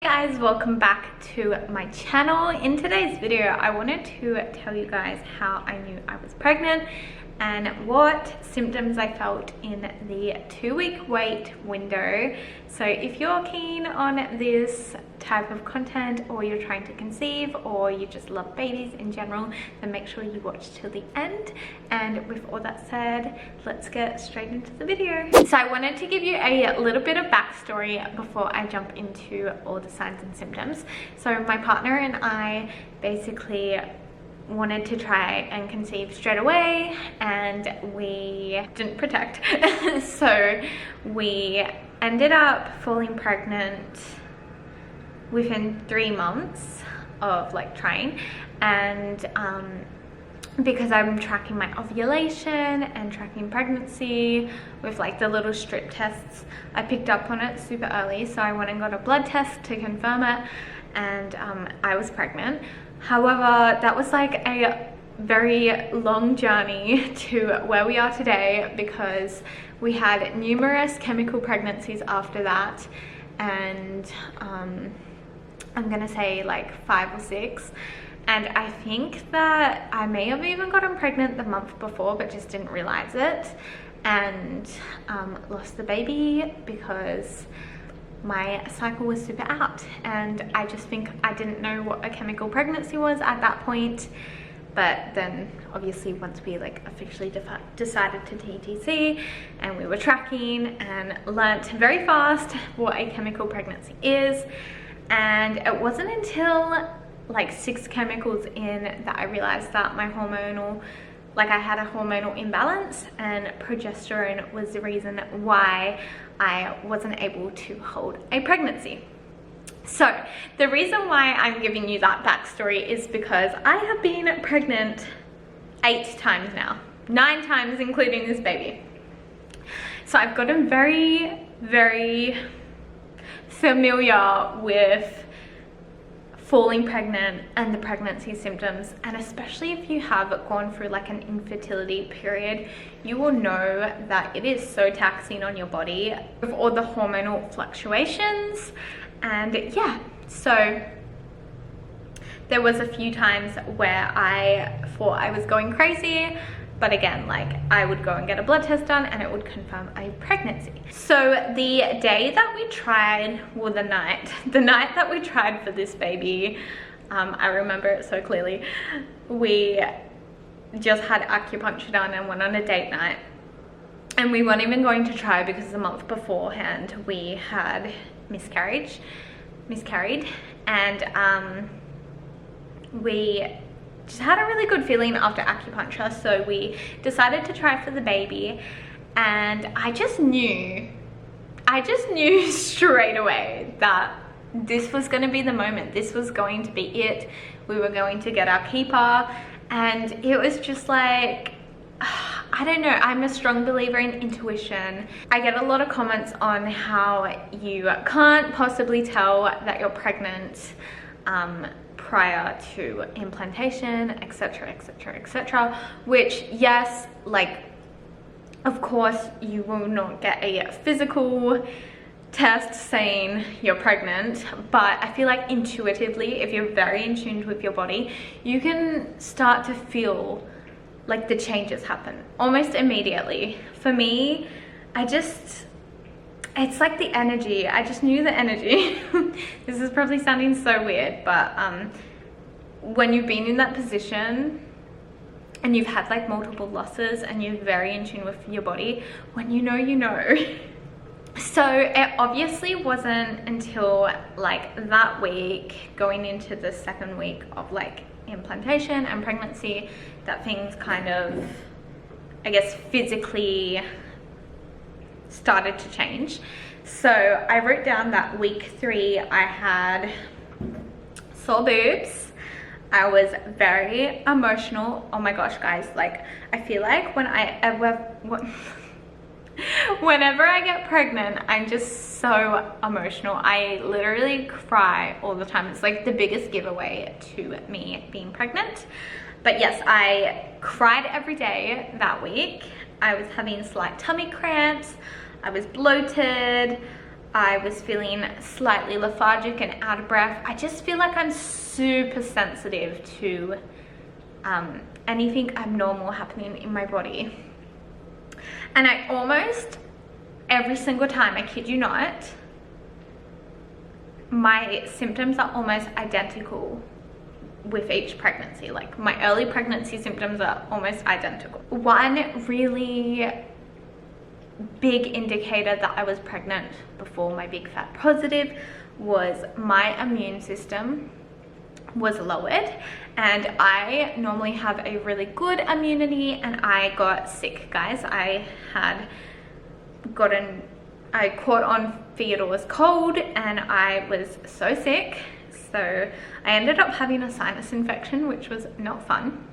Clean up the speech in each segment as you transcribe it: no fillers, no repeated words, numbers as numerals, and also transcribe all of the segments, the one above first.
Hey guys, welcome back to my channel. In today's video I wanted to tell you guys how I knew I was pregnant and what symptoms I felt in the 2-week wait window. So if you're keen on this type of content, or you're trying to conceive, or you just love babies in general, then make sure you watch till the end. And with all that said, let's get straight into the video. So I wanted to give you a little bit of backstory before I jump into all the signs and symptoms. So my partner and I basically wanted to try and conceive straight away, and we didn't protect. So we ended up falling pregnant within 3 months of like trying, and because I'm tracking my ovulation and tracking pregnancy with like the little strip tests, I picked up on it super early, so I went and got a blood test to confirm it, and I was pregnant. However, that was like a very long journey to where we are today, because we had numerous chemical pregnancies after that, and I'm gonna say like 5 or 6. And I think that I may have even gotten pregnant the month before but just didn't realize it, and lost the baby because my cycle was super out, and I just think I didn't know what a chemical pregnancy was at that point. But then obviously once we like officially decided to TTC and we were tracking, and learnt very fast what a chemical pregnancy is, and it wasn't until like 6 chemicals in that I realized that my hormonal, like I had a hormonal imbalance, and progesterone was the reason why I wasn't able to hold a pregnancy. So the reason why I'm giving you that backstory is because I have been pregnant 8 times now, 9 times including this baby. So I've gotten very, very familiar with falling pregnant and the pregnancy symptoms, and especially if you have gone through like an infertility period, you will know that it is so taxing on your body with all the hormonal fluctuations. And yeah, so there was a few times where I thought I was going crazy, but again, like I would go and get a blood test done and it would confirm a pregnancy. So the day that we tried, well, the night that we tried for this baby, I remember it so clearly. We just had acupuncture done and went on a date night, and we weren't even going to try because the month beforehand we had miscarried, and we just had a really good feeling after acupuncture, so we decided to try for the baby. And I just knew straight away that this was going to be the moment, this was going to be it. We were going to get our keeper, and it was just like, I don't know, I'm a strong believer in intuition. I get a lot of comments on how you can't possibly tell that you're pregnant prior to implantation, etc, etc, etc, which, yes, like of course you will not get a physical test saying you're pregnant, but I feel like intuitively, if you're very in tune with your body, you can start to feel like the changes happen almost immediately. For me, it's like the energy. I just knew the energy. This is probably sounding so weird, but when you've been in that position and you've had like multiple losses and you're very in tune with your body, when you know, you know. So it obviously wasn't until like that week, going into the 2nd week of like implantation and pregnancy, that things kind of, I guess, physically started to change. So I wrote down that week 3 I had sore boobs. I was very emotional. Oh my gosh, guys, like I feel like whenever I get pregnant, I'm just so emotional. I literally cry all the time. It's like the biggest giveaway to me being pregnant. But yes, I cried every day that week. I was having slight tummy cramps. I was bloated. I was feeling slightly lethargic and out of breath. I just feel like I'm super sensitive to anything abnormal happening in my body. And I almost, every single time, I kid you not, my symptoms are almost identical with each pregnancy. Like my early pregnancy symptoms are almost identical. One really big indicator that I was pregnant before my big fat positive was my immune system was lowered, and I normally have a really good immunity, and I got sick, guys. I caught on Theodore's cold and I was so sick, so I ended up having a sinus infection, which was not fun.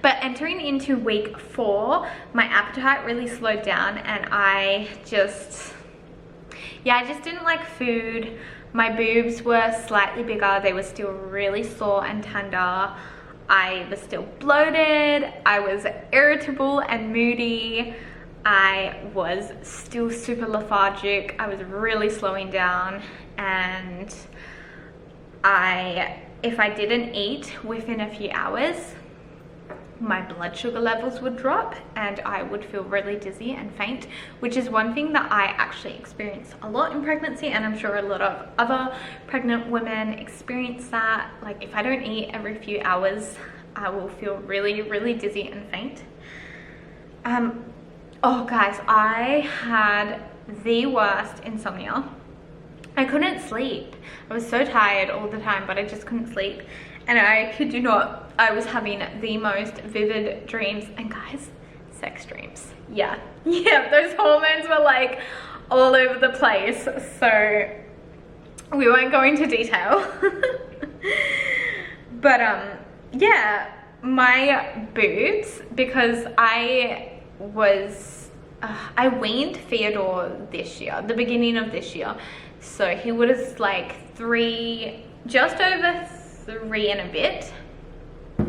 But entering into week 4, my appetite really slowed down, and I just didn't like food. My boobs were slightly bigger. They were still really sore and tender. I was still bloated. I was irritable and moody. I was still super lethargic. I was really slowing down, and if I didn't eat within a few hours, my blood sugar levels would drop and I would feel really dizzy and faint, which is one thing that I actually experienced a lot in pregnancy, and I'm sure a lot of other pregnant women experience that. Like if I don't eat every few hours, I will feel really, really dizzy and faint. Oh guys, I had the worst insomnia. I couldn't sleep. I was so tired all the time, but I just couldn't sleep. And I kid you not, I was having the most vivid dreams. And guys, sex dreams. Yeah, those hormones were like all over the place. So we won't go into detail. But yeah, my boobs, because I weaned Theodore this year, the beginning of this year. So he was like just over 3 and a bit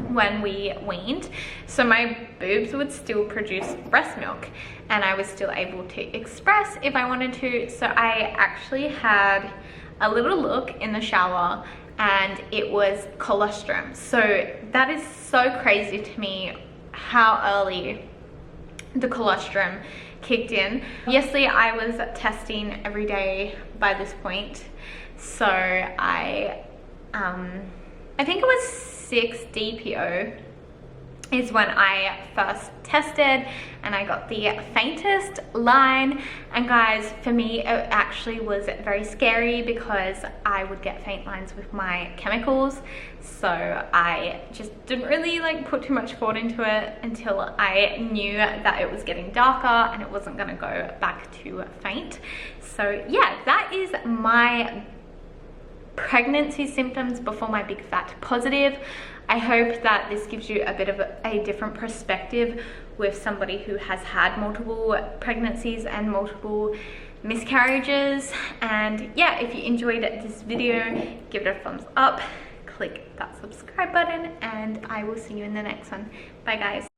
when we weaned. So my boobs would still produce breast milk, and I was still able to express if I wanted to. So I actually had a little look in the shower, and it was colostrum. So that is so crazy to me how early the colostrum kicked in. Obviously I was testing every day by this point, so I think it was 6 DPO is when I first tested, and I got the faintest line. And guys, for me it actually was very scary because I would get faint lines with my chemicals. So I just didn't really like put too much thought into it until I knew that it was getting darker and it wasn't gonna go back to faint. So yeah, that is my pregnancy symptoms before my big fat positive. I hope that this gives you a bit of a different perspective with somebody who has had multiple pregnancies and multiple miscarriages. And yeah, if you enjoyed this video, give it a thumbs up, click that subscribe button, and I will see you in the next one. Bye guys.